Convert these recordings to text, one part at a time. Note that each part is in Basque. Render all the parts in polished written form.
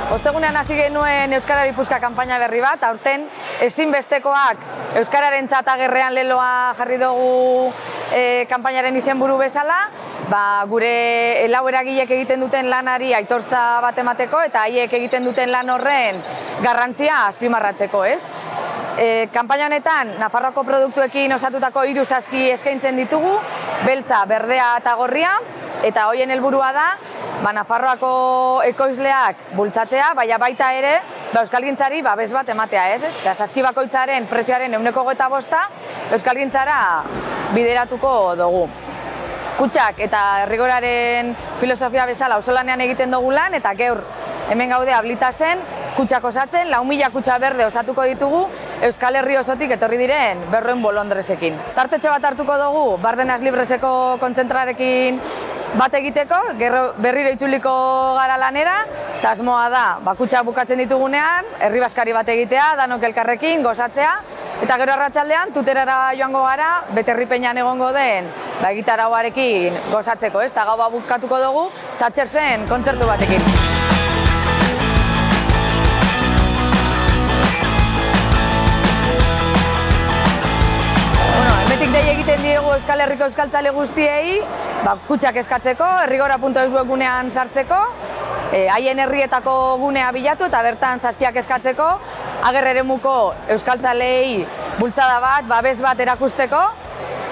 Ostegunean hasi genuen Euskarari Puska kanpaina berri bat, aurten ezinbestekoak Euskararentzat agerrean leloa jarri dugu kanpainaren izenburu bezala, gure lau eragilek egiten duten lanari aitortza bat emateko eta haiek egiten duten lan horren garrantzia azpimarratzeko, ez? Kanpaina honetan, Nafarroako produktuekin osatutako 3 saski eskaintzen ditugu, beltza, berdea eta gorria, eta hoien helburua da, Nafarroako ekoizleak bultzatzea, baita ere, euskalgintzari babes bat ematea, ez? Saski bakoitzaren prezioaren 25% euskalgintzara bideratuko dugu. Kutxak eta Errigoraren filosofia bezala auzolanean egiten dugu lan, eta gaur hemen gaude Ablitasen kutxak osatzen, 4.000 kutxa berde osatuko ditugu Euskal Herri osotik etorri diren 200 bolondresekin. Tartetxo bat hartuko dugu Bardenas Libreseko kontzentrarekin bat egiteko, berriro itzuliko gara lanera, eta asmoa da, kutxak bukatzen ditugunean, herri baskari bat egitea, danok elkarrekin, gozatzea, eta gero arratsaldean Tuterara joango gara, Beterripeñan egongo den, gitarauarekin gozatzeko, ez? Eta gaua bukatuko dugu, Thatchersen kontzertu batekin. Hemetik dei egiten diegu Euskal Herriko euskaltzale guztiei, kutxak eskatzeko, errigora.eus webgunean sartzeko, haien herrietako gunea bilatu eta bertan saskiak eskatzeko, Ager eremuko euskaltzalei bultzada bat, babes bat erakusteko,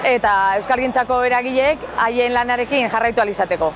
eta euskalgintzako eragileek haien lanarekin jarraitu ahal izateko.